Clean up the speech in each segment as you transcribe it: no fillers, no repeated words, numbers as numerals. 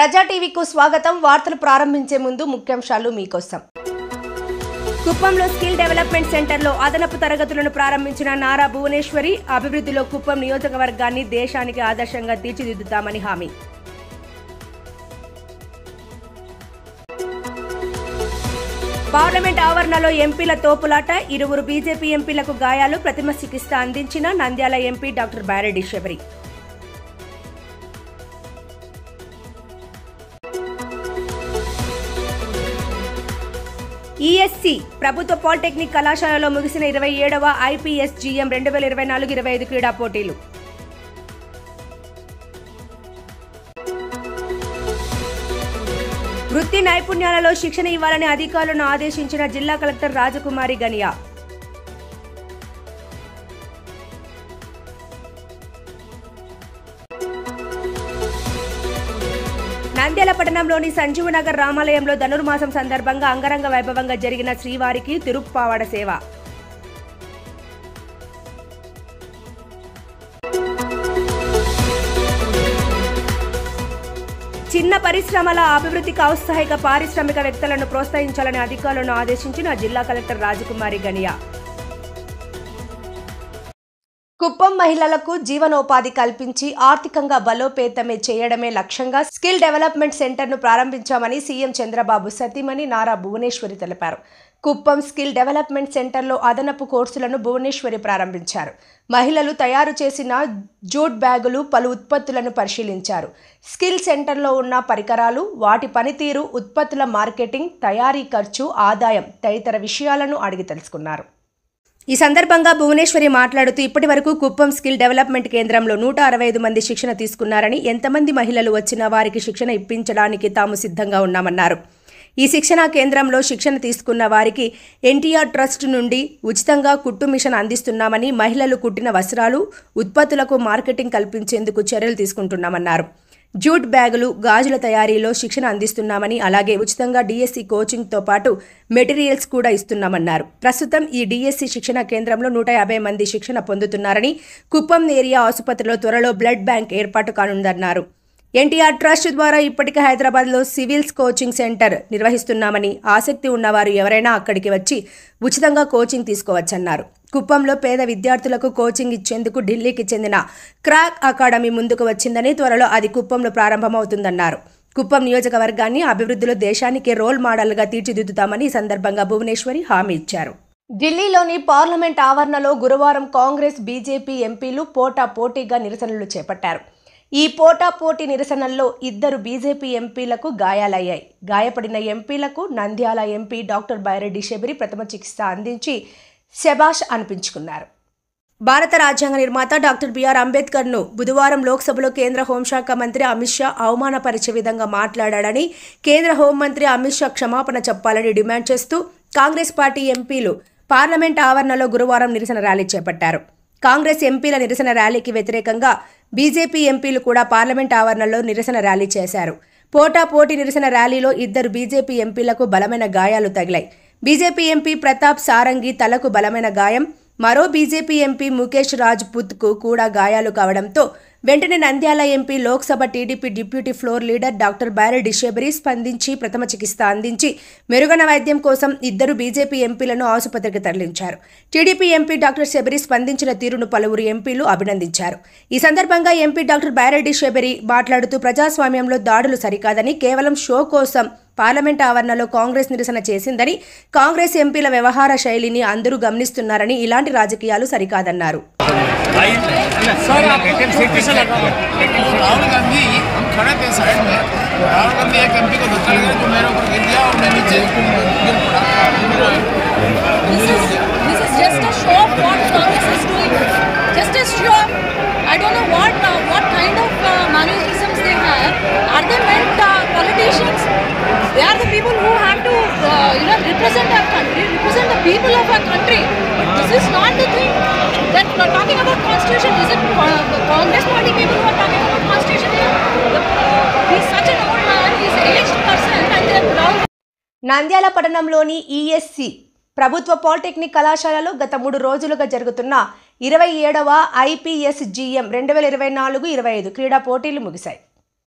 ప్రజా టీవీకు స్వాగతం. వార్తలు ప్రారంభించే ముందు ముఖ్యాంశాలు మీకోసం. కుప్పంలో స్కిల్ డెవలప్మెంట్ సెంటర్లో అదనపు తరగతులను ప్రారంభించిన నారా భువనేశ్వరి. అభివృద్ధిలో కుప్పం నియోజకవర్గాన్ని దేశానికి ఆదర్శంగా తీర్చిదిద్దుతామని హామీ. పార్లమెంట్ ఆవరణలో ఎంపీల తోపులాట. ఇరువురు బీజేపీ ఎంపీలకు గాయాలు. ప్రథమ చికిత్స అందించిన Nandyal MP doctor Byreddy Sabari. ESC ప్రభుత్వ పాలిటెక్నిక్ కళాశాలలో ముగిసిన 27వ IPSGM 2024-25 క్రీడా పోటీలు. వృత్తి నైపుణ్యాలలో శిక్షణ ఇవ్వాలని అధికారులను ఆదేశించిన జిల్లా కలెక్టర్ రాజకుమారి గనియా. నంద్యాల పట్టణంలోని సంజీవనగర్ రామాలయంలో ధనుర్మాసం సందర్భంగా అంగరంగ వైభవంగా జరిగిన శ్రీవారికి తిరుప్పావడ సేవ. చిన్న పరిశ్రమల అభివృద్ధికి ఔత్సాహిక పారిశ్రామికవేత్తలను ప్రోత్సహించాలని అధికారులను ఆదేశించిన జిల్లా కలెక్టర్ రాజకుమారి గనియా. కుప్పం మహిళలకు జీవనోపాధి కల్పించి ఆర్థికంగా బలోపేతమే చేయడమే లక్ష్యంగా స్కిల్ డెవలప్మెంట్ సెంటర్ను ప్రారంభించామని సీఎం చంద్రబాబు సతీమణి నారా భువనేశ్వరి తెలిపారు. కుప్పం స్కిల్ డెవలప్మెంట్ సెంటర్లో అదనపు కోర్సులను భువనేశ్వరి ప్రారంభించారు. మహిళలు తయారు చేసిన జూట్ బ్యాగులు, పలు ఉత్పత్తులను పరిశీలించారు. స్కిల్ సెంటర్లో ఉన్న పరికరాలు, వాటి పనితీరు, ఉత్పత్తుల మార్కెటింగ్, తయారీ ఖర్చు, ఆదాయం తదితర విషయాలను అడిగి తెలుసుకున్నారు. ఈ సందర్భంగా భువనేశ్వరి మాట్లాడుతూ ఇప్పటి వరకు కుప్పం స్కిల్ డెవలప్మెంట్ కేంద్రంలో 165 మంది శిక్షణ తీసుకున్నారని, ఎంతమంది మహిళలు వచ్చినా వారికి శిక్షణ ఇప్పించడానికి తాము సిద్ధంగా ఉన్నామన్నారు. ఈ శిక్షణా కేంద్రంలో శిక్షణ తీసుకున్న వారికి NTR ట్రస్ట్ నుండి ఉచితంగా కుట్టు మిషన్ అందిస్తున్నామని, మహిళలు కుట్టిన వస్త్రాలు, ఉత్పత్తులకు మార్కెటింగ్ కల్పించేందుకు చర్యలు తీసుకుంటున్నామన్నారు. జూట్ బ్యాగులు, గాజుల తయారీలో శిక్షణ అందిస్తున్నామని, అలాగే ఉచితంగా DSC కోచింగ్తో పాటు మెటీరియల్స్ కూడా ఇస్తున్నామన్నారు. ప్రస్తుతం ఈ DSC శిక్షణ కేంద్రంలో 150 మంది శిక్షణ పొందుతున్నారని, కుప్పం ఏరియా ఆసుపత్రిలో త్వరలో బ్లడ్ బ్యాంక్ ఏర్పాటు కానుందన్నారు. NTR ట్రస్ట్ ద్వారా ఇప్పటికే హైదరాబాద్లో సివిల్స్ కోచింగ్ సెంటర్ నిర్వహిస్తున్నామని, ఆసక్తి ఉన్నవారు ఎవరైనా అక్కడికి వచ్చి ఉచితంగా కోచింగ్ తీసుకోవచ్చన్నారు. కుప్పంలో పేద విద్యార్థులకు కోచింగ్ ఇచ్చేందుకు ఢిల్లీకి చెందిన క్రాక్ అకాడమీ ముందుకు వచ్చిందని, త్వరలో అది కుప్పంలో ప్రారంభమవుతుందన్నారు. కుప్పం నియోజకవర్గాన్ని అభివృద్ధిలో దేశానికి రోల్ మోడల్గా తీర్చిదిద్దుతామని ఈ సందర్భంగా భువనేశ్వరి హామీ ఇచ్చారు. ఢిల్లీలోని పార్లమెంట్ ఆవరణలో గురువారం కాంగ్రెస్, బీజేపీ ఎంపీలు పోటాపోటీగా నిరసనలు చేపట్టారు. ఈ పోటాపోటీ నిరసనల్లో 2 బీజేపీ ఎంపీలకు గాయాలయ్యాయి. గాయపడిన ఎంపీలకు నంద్యాల ఎంపీ డాక్టర్ బారెడ్డి శబరి ప్రథమ చికిత్స అందించి శబాష్ అనిపించుకున్నారు. భారత రాజ్యాంగ నిర్మాత డాక్టర్ బిఆర్ అంబేద్కర్ను బుధవారం లోక్సభలో కేంద్ర హోంశాఖ మంత్రి అమిత్ షా అవమానపరిచే విధంగా మాట్లాడాడని, కేంద్ర హోంమంత్రి అమిత్ షా క్షమాపణ చెప్పాలని డిమాండ్ చేస్తూ కాంగ్రెస్ పార్టీ ఎంపీలు పార్లమెంట్ ఆవరణలో గురువారం నిరసన ర్యాలీ చేపట్టారు. కాంగ్రెస్ ఎంపీల నిరసన ర్యాలీకి వ్యతిరేకంగా బీజేపీ ఎంపీలు కూడా పార్లమెంట్ ఆవరణలో నిరసన ర్యాలీ చేశారు. పోటాపోటీ నిరసన ర్యాలీలో 2 బీజేపీ ఎంపీలకు బలమైన గాయాలు తగిలాయి. బీజేపీ ఎంపీ ప్రతాప్ సారంగి తలకు బలమైన గాయం, మరో బీజేపీ ఎంపీ ముఖేష్ రాజ్పుత్కు కూడా గాయాలు కావడంతో వెంటనే Nandyal MP, Lok Sabha TDP deputy floor leader doctor Byreddy Shabari స్పందించి ప్రథమ చికిత్స అందించి మెరుగైన వైద్యం కోసం 2 బీజేపీ ఎంపీలను ఆసుపత్రికి తరలించారు. టీడీపీ ఎంపీ డాక్టర్ శబరి స్పందించిన తీరును పలువురు ఎంపీలు అభినందించారు. ఈ సందర్భంగా ఎంపీ డాక్టర్ బారెడ్డి శబరి మాట్లాడుతూ ప్రజాస్వామ్యంలో దాడులు సరికాదని, కేవలం షో కోసం పార్లమెంట్ ఆవరణలో కాంగ్రెస్ నిరసన చేసిందని, కాంగ్రెస్ ఎంపీల వ్యవహార శైలిని అందరూ గమనిస్తున్నారని, ఇలాంటి రాజకీయాలు సరికాదన్నారు. राहुल गांधी हम खड़े थे साइड में, राहुल गांधी एक एमपी को धक्का लगा तो मेरे ऊपर गिर गया और मैं नीचे गिर पड़ा. This is just a show of what Congress is doing. Just a show. I don't know what kind of mannerisms they have. Are they meant politicians? They are the people who have to represent our country, represent the people of our country. But this is not the thing. That talking about constitution, is it Congress party people who are talking about constitution here? He's such an old man, he's an aged person and they're proud. Nandyal పట్టణంలోని ESC ప్రభుత్వ polytechnic కళాశాలలో గత 3 రోజులుగా జరుగుతున్న 27వ IPSGM 2024-25 క్రీడా పోటీలు ముగిశాయి.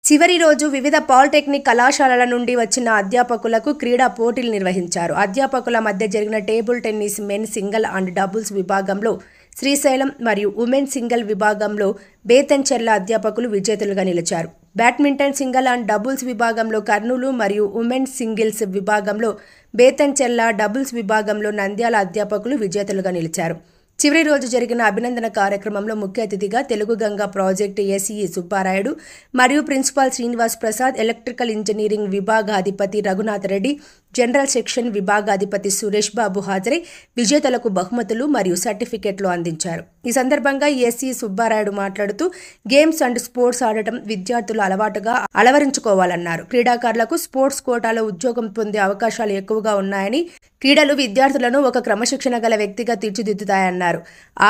చివరి రోజు వివిధ పాలిటెక్నిక్ కళాశాలల నుండి వచ్చిన అధ్యాపకులకు క్రీడా పోటీలు నిర్వహించారు. అధ్యాపకుల మధ్య జరిగిన table tennis men single and doubles విభాగంలో శ్రీశైలం మరియు ఉమెన్ సింగిల్ విభాగంలో బేతంచెర్ల అధ్యాపకులు విజేతలుగా నిలిచారు. బ్యాడ్మింటన్ సింగిల్ అండ్ డబుల్స్ విభాగంలో కర్నూలు మరియు ఉమెన్ సింగిల్స్ విభాగంలో బేతంచెర్ల, డబుల్స్ విభాగంలో నంద్యాల అధ్యాపకులు విజేతలుగా నిలిచారు. చివరి రోజు జరిగిన అభినందన కార్యక్రమంలో ముఖ్య అతిథిగా తెలుగు గంగా ప్రాజెక్టు ఎస్ఈ సుబ్బారాయుడు మరియు principal Srinivas Prasad, electrical engineering విభాగాధిపతి రఘునాథ్ రెడ్డి, జనరల్ సెక్షన్ విభాగాధిపతి సురేష్ బాబు హాజరై విజేతలకు బహుమతులు మరియు సర్టిఫికెట్లు అందించారు. ఈ సందర్భంగా ఎస్ఈ సుబ్బారాయుడు మాట్లాడుతూ గేమ్స్ అండ్ స్పోర్ట్స్ ఆడటం విద్యార్థులు అలవాటుగా అలవరించుకోవాలన్నారు. క్రీడాకారులకు స్పోర్ట్స్ కోటాలో ఉద్యోగం పొందే అవకాశాలు ఎక్కువగా ఉన్నాయని, క్రీడలు విద్యార్థులను ఒక క్రమశిక్షణ గల వ్యక్తిగా తీర్చిదిద్దుతాయన్నారు.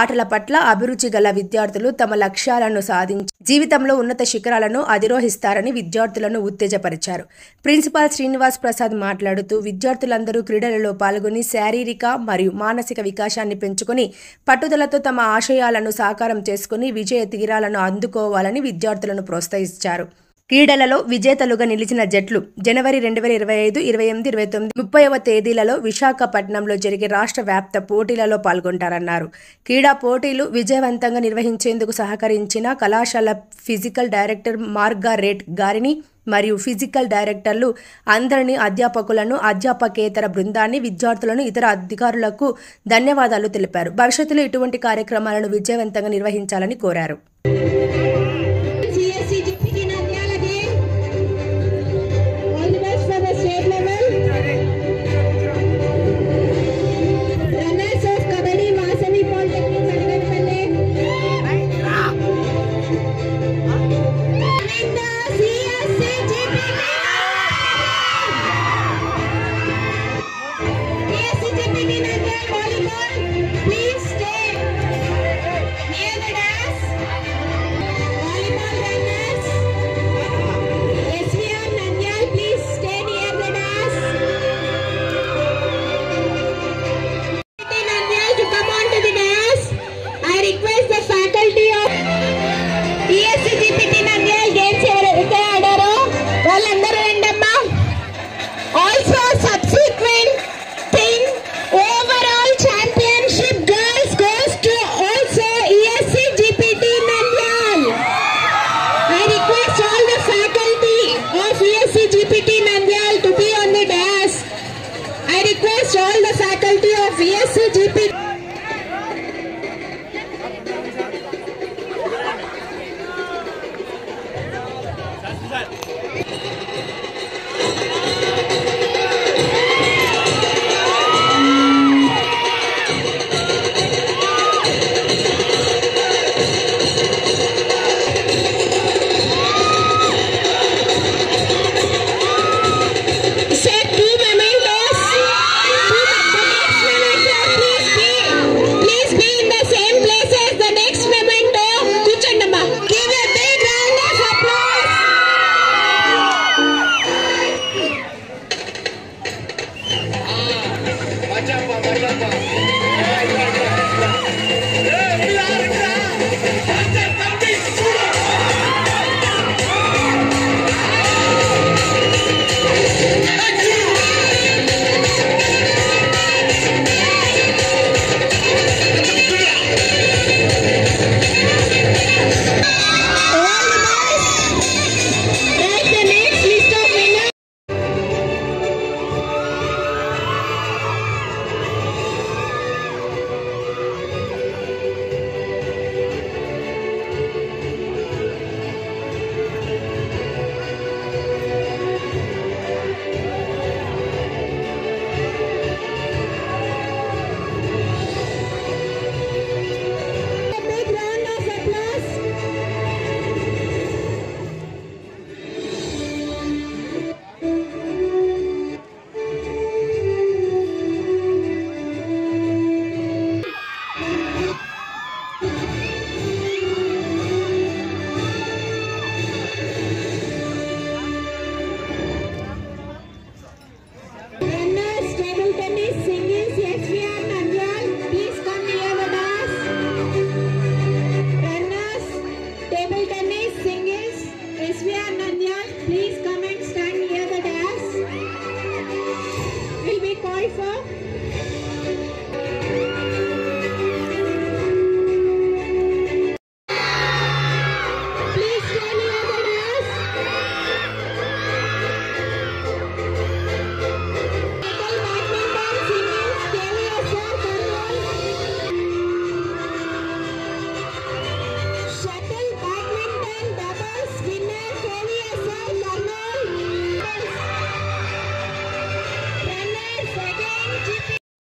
ఆటల పట్ల అభిరుచి గల విద్యార్థులు తమ లక్ష్యాలను సాధించి జీవితంలో ఉన్నత శిఖరాలను అధిరోహిస్తారని విద్యార్థులను ఉత్తేజపరిచారు. ప్రిన్సిపాల్ శ్రీనివాస్ ప్రసాద్ మాట్లాడుతూ విద్యార్థులందరూ క్రీడలలో పాల్గొని శారీరక మరియు మానసిక వికాసాన్ని పెంచుకొని పట్టుదలతో తమ ఆశయాలను సాకారం చేసుకుని విజయ తీరాలను అందుకోవాలని విద్యార్థులను ప్రోత్సహించారు. క్రీడలలో విజేతలుగా నిలిచిన జట్లు జనవరి 2025, 28, 29, 30వ తేదీలలో విశాఖపట్నంలో జరిగే రాష్ట్ర వ్యాప్త పోటీలలో పాల్గొంటారన్నారు. క్రీడా పోటీలు విజయవంతంగా నిర్వహించేందుకు సహకరించిన కళాశాల ఫిజికల్ డైరెక్టర్ మార్గారెట్ గారిని మరియు ఫిజికల్ డైరెక్టర్లు అందరినీ, అధ్యాపకులను, అధ్యాపకేతర బృందాన్ని, విద్యార్థులను, ఇతర అధికారులకు ధన్యవాదాలు తెలిపారు. భవిష్యత్తులో ఇటువంటి కార్యక్రమాలను విజయవంతంగా నిర్వహించాలని కోరారు.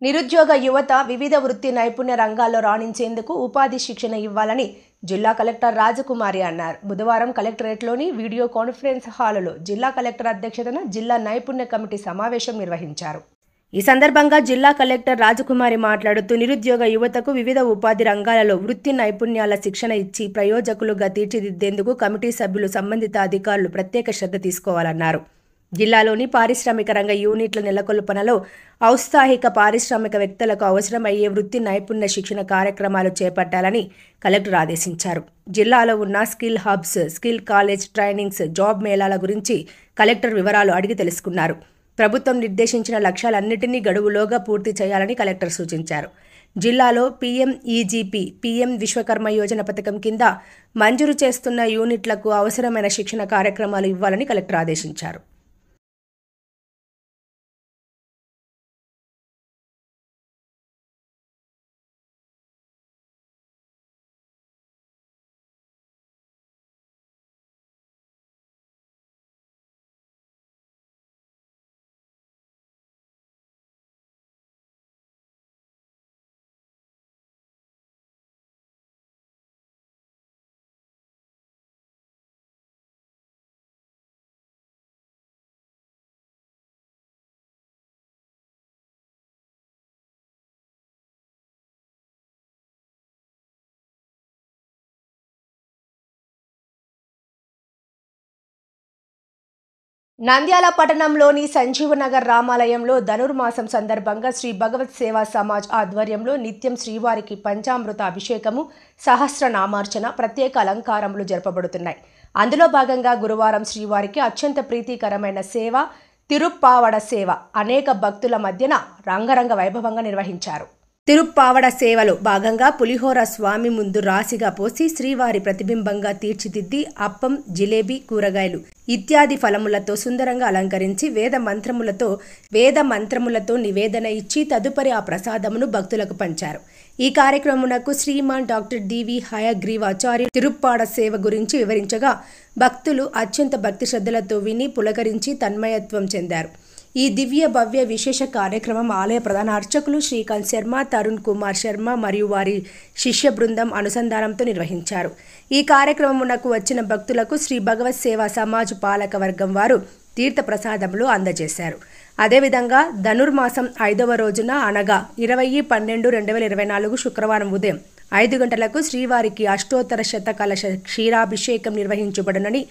నిరుద్యోగ యువత వివిధ వృత్తి నైపుణ్య రంగాల్లో రాణించేందుకు ఉపాధి శిక్షణ ఇవ్వాలని జిల్లా కలెక్టర్ రాజకుమారి అన్నారు. బుధవారం కలెక్టరేట్లోని వీడియో కాన్ఫరెన్స్ హాలులో జిల్లా కలెక్టర్ అధ్యక్షతన జిల్లా నైపుణ్య కమిటీ సమావేశం నిర్వహించారు. ఈ సందర్భంగా జిల్లా కలెక్టర్ రాజకుమారి మాట్లాడుతూ నిరుద్యోగ యువతకు వివిధ ఉపాధి రంగాలలో వృత్తి నైపుణ్యాల శిక్షణ ఇచ్చి ప్రయోజకులుగా తీర్చిదిద్దేందుకు కమిటీ సభ్యులు సంబంధిత అధికారులు ప్రత్యేక శ్రద్ధ తీసుకోవాలన్నారు. జిల్లాలోని పారిశ్రామిక రంగ యూనిట్ల నెలకొల్పనలో ఔత్సాహిక పారిశ్రామికవేత్తలకు అవసరమయ్యే వృత్తి నైపుణ్య శిక్షణ కార్యక్రమాలు చేపట్టాలని కలెక్టర్ ఆదేశించారు. జిల్లాలో ఉన్న skill hubs, skill college trainings, job మేళాల గురించి కలెక్టర్ వివరాలు అడిగి తెలుసుకున్నారు. ప్రభుత్వం నిర్దేశించిన లక్ష్యాలన్నింటినీ గడువులోగా పూర్తి చేయాలని కలెక్టర్ సూచించారు. జిల్లాలో PMEGP, PM విశ్వకర్మ యోజన పథకం కింద మంజూరు చేస్తున్న యూనిట్లకు అవసరమైన శిక్షణ కార్యక్రమాలు ఇవ్వాలని కలెక్టర్ ఆదేశించారు. నంద్యాల పట్టణంలోని సంజీవనగర్ రామాలయంలో ధనుర్మాసం సందర్భంగా శ్రీ భగవత్ సేవా సమాజ్ ఆధ్వర్యంలో నిత్యం శ్రీవారికి పంచామృత అభిషేకము, సహస్రనామార్చన, ప్రత్యేక అలంకారములు జరపబడుతున్నాయి. అందులో భాగంగా గురువారం శ్రీవారికి అత్యంత ప్రీతికరమైన సేవ తిరుప్పావడ సేవ అనేక భక్తుల మధ్యన రంగరంగ వైభవంగా నిర్వహించారు. తిరుప్పావడ సేవలో భాగంగా పులిహోర స్వామి ముందు రాశిగా పోసి శ్రీవారి ప్రతిబింబంగా తీర్చిదిద్ది అప్పం, జిలేబీ, కూరగాయలు ఇత్యాది ఫలములతో సుందరంగా అలంకరించి వేద మంత్రములతో నివేదన ఇచ్చి తదుపరి ఆ ప్రసాదమును భక్తులకు పంచారు. ఈ కార్యక్రమమునకు శ్రీమాన్ డాక్టర్ డివి హయగ్రీవాచార్య తిరుప్పాడ సేవ గురించి వివరించగా భక్తులు అత్యంత భక్తి శ్రద్ధలతో విని పులకరించి తన్మయత్వం చెందారు. ఈ దివ్య భవ్య విశేష కార్యక్రమం ఆలయ ప్రధాన అర్చకులు శ్రీకాంత్ శర్మ, తరుణ్ కుమార్ శర్మ మరియు వారి శిష్య బృందం అనుసంధానంతో నిర్వహించారు. ఈ కార్యక్రమమునకు వచ్చిన భక్తులకు శ్రీ భగవత్ సేవా సమాజ్ పాలక వర్గం వారు తీర్థ ప్రసాదములు అందజేశారు. అదేవిధంగా ధనుర్మాసం 5వ రోజున అనగా 20/12/2024 శుక్రవారం ఉదయం 5 గంటలకు శ్రీవారికి అష్టోత్తర శతకలశ క్షీరాభిషేకం నిర్వహించబడునని,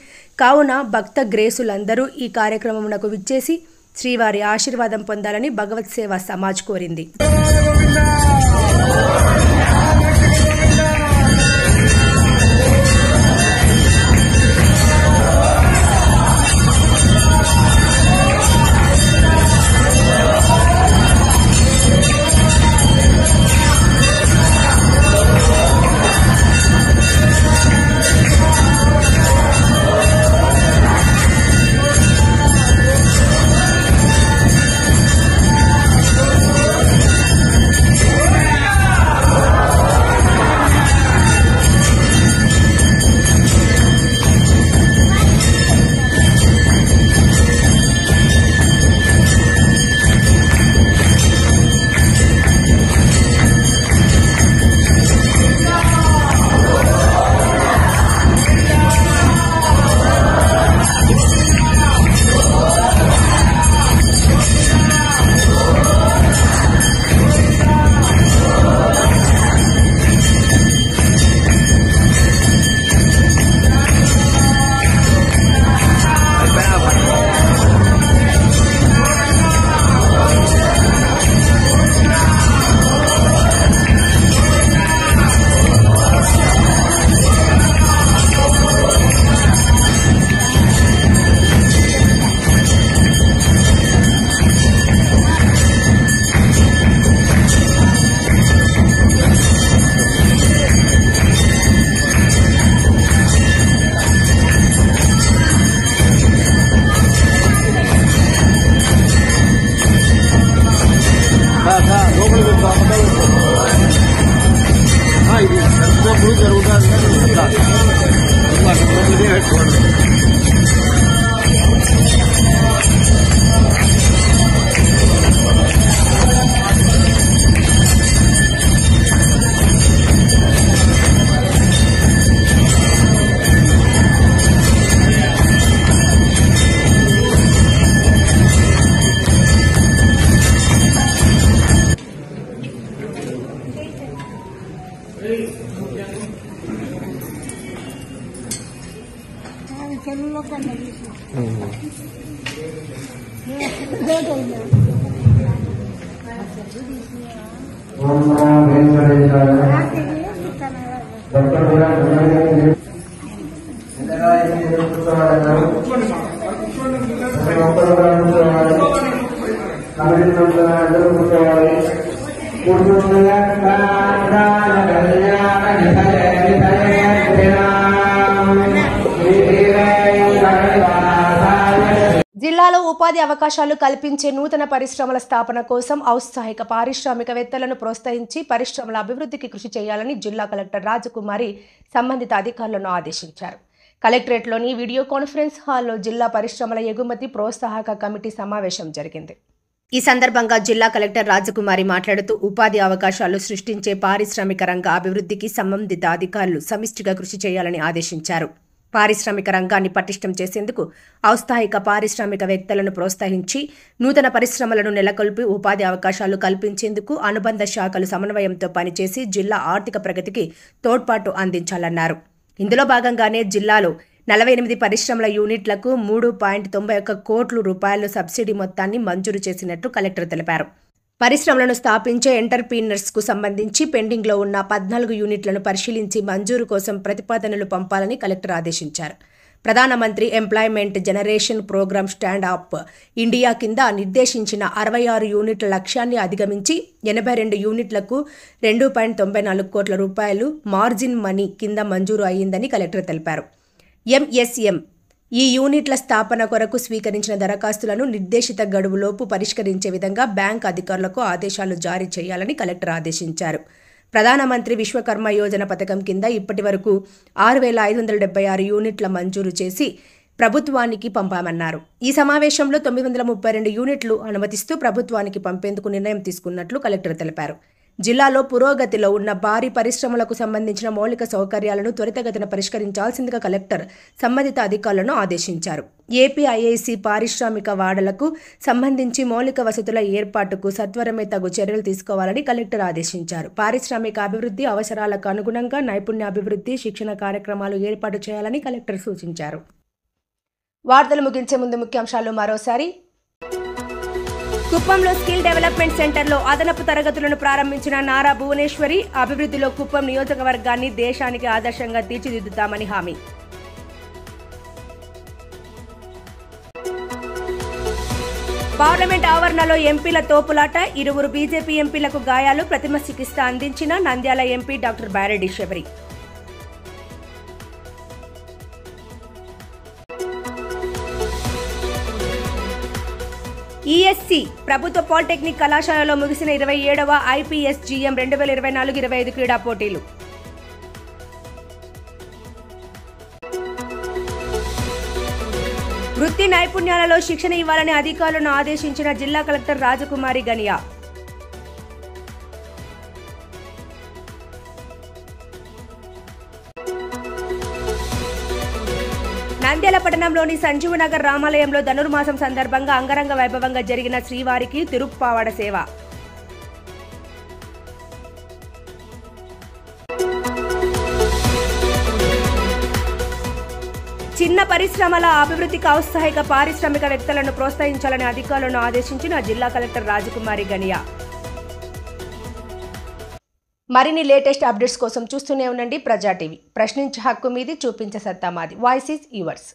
కావున భక్త గ్రేసులందరూ ఈ కార్యక్రమమునకు విచ్చేసి శ్రీవారి ఆశీర్వాదం పొందాలని భగవత్ సేవా సమాజ్ కోరింది. జిల్లాలో ఉపాధి అవకాశాలు కల్పించే నూతన పరిశ్రమల స్థాపన కోసం ఔత్సాహిక పారిశ్రామికవేత్తలను ప్రోత్సహించి పరిశ్రమల అభివృద్ధికి కృషి చేయాలని జిల్లా కలెక్టర్ రాజకుమారి సంబంధిత అధికారులను ఆదేశించారు. కలెక్టరేట్లోని వీడియో కాన్ఫరెన్స్ హాల్లో జిల్లా పరిశ్రమల ఎగుమతి ప్రోత్సాహక కమిటీ సమావేశం జరిగింది. ఈ సందర్భంగా జిల్లా కలెక్టర్ రాజకుమారి మాట్లాడుతూ ఉపాధి అవకాశాలు సృష్టించే పారిశ్రామిక రంగ అభివృద్ధికి సంబంధిత అధికారులు సమిష్టిగా కృషి చేయాలని ఆదేశించారు. పారిశ్రామిక రంగాన్ని పటిష్టం చేసేందుకు ఔత్సాహిక పారిశ్రామికవేత్తలను ప్రోత్సహించి నూతన పరిశ్రమలను నెలకొల్పి ఉపాధి అవకాశాలు కల్పించేందుకు అనుబంధ శాఖలు సమన్వయంతో పనిచేసి జిల్లా ఆర్థిక ప్రగతికి తోడ్పాటు అందించాలన్నారు. ఇందులో భాగంగానే జిల్లాలో 48 పరిశ్రమల యూనిట్లకు 3.91 కోట్ల రూపాయల సబ్సిడీ మొత్తాన్ని మంజూరు చేసినట్లు కలెక్టర్ తెలిపారు. పరిశ్రమలను స్థాపించే ఎంటర్‌ప్రీనర్స్‌కు సంబంధించి పెండింగ్లో ఉన్న 14 యూనిట్లను పరిశీలించి మంజూరు కోసం ప్రతిపాదనలు పంపాలని కలెక్టర్ ఆదేశించారు. ప్రధానమంత్రి employment generation programme stand up India కింద నిర్దేశించిన 66 యూనిట్ల లక్ష్యాన్ని అధిగమించి 82 యూనిట్లకు 2.94 కోట్ల రూపాయలు మార్జిన్ మనీ కింద మంజూరు అయ్యిందని కలెక్టర్ తెలిపారు. ఎంఎస్ఎం ఈ యూనిట్ల స్థాపన కొరకు స్వీకరించిన దరఖాస్తులను నిర్దేశిత గడువులోపు పరిష్కరించే విధంగా బ్యాంక్ అధికారులకు ఆదేశాలు జారీ చేయాలని కలెక్టర్ ఆదేశించారు. ప్రధానమంత్రి విశ్వకర్మ యోజన పథకం కింద ఇప్పటి వరకు 6,576 యూనిట్ల మంజూరు చేసి ప్రభుత్వానికి పంపామన్నారు. ఈ సమావేశంలో 932 యూనిట్లు అనుమతిస్తూ ప్రభుత్వానికి పంపేందుకు నిర్ణయం తీసుకున్నట్లు కలెక్టర్ తెలిపారు. జిల్లాలో పురోగతిలో ఉన్న భారీ పరిశ్రమలకు సంబంధించిన మౌలిక సౌకర్యాలను త్వరితగతిన పరిష్కరించాల్సిందిగా కలెక్టర్ సంబంధిత అధికారులను ఆదేశించారు. ఏపీఐఐసి పారిశ్రామిక వాడలకు సంబంధించి మౌలిక వసతుల ఏర్పాటుకు సత్వరమే తగు చర్యలు తీసుకోవాలని కలెక్టర్ ఆదేశించారు. పారిశ్రామిక అభివృద్ధి అవసరాలకు అనుగుణంగా నైపుణ్యాభివృద్ధి శిక్షణ కార్యక్రమాలు ఏర్పాటు చేయాలని కలెక్టర్ సూచించారు. వార్తలు ముగించే ముందు ముఖ్యాంశాలు మరోసారి. కుప్పంలో స్కిల్ డెవలప్మెంట్ సెంటర్లో అదనపు తరగతులను ప్రారంభించిన నారా భువనేశ్వరి. అభివృద్ధిలో కుప్పం నియోజకవర్గాన్ని దేశానికి ఆదర్శంగా తీర్చిదిద్దుతామని హామీ. పార్లమెంట్ ఆవరణలో ఎంపీల తోపులాట. 2 బీజేపీ ఎంపీలకు గాయాలు. ప్రథమ చికిత్స అందించిన Nandyal MP doctor Byreddy Sabari. ESC ప్రభుత్వ పాలిటెక్నిక్ కళాశాలలో ముగిసిన 27వ IPSGM 2024-25 క్రీడా పోటీలు. వృత్తి నైపుణ్యాలలో శిక్షణ ఇవ్వాలని అధికారులను ఆదేశించిన జిల్లా కలెక్టర్ రాజకుమారి గనియా. నంద్యాల పట్టణంలోని సంజీవనగర్ రామాలయంలో ధనుర్మాసం సందర్భంగా అంగరంగ వైభవంగా జరిగిన శ్రీవారికి తిరుప్పావడ సేవ. చిన్న పరిశ్రమల అభివృద్ధికి ఔత్సాహిక పారిశ్రామికవేత్తలను ప్రోత్సహించాలని అధికారులను ఆదేశించిన జిల్లా కలెక్టర్ రాజకుమారి గనియా. మరిన్ని లేటెస్ట్ అప్డేట్స్ కోసం చూస్తూనే ఉండండి ప్రజా టీవీ. ప్రశ్నించే హక్కు మీది, చూపించే సత్తా మాది. Voice is yours.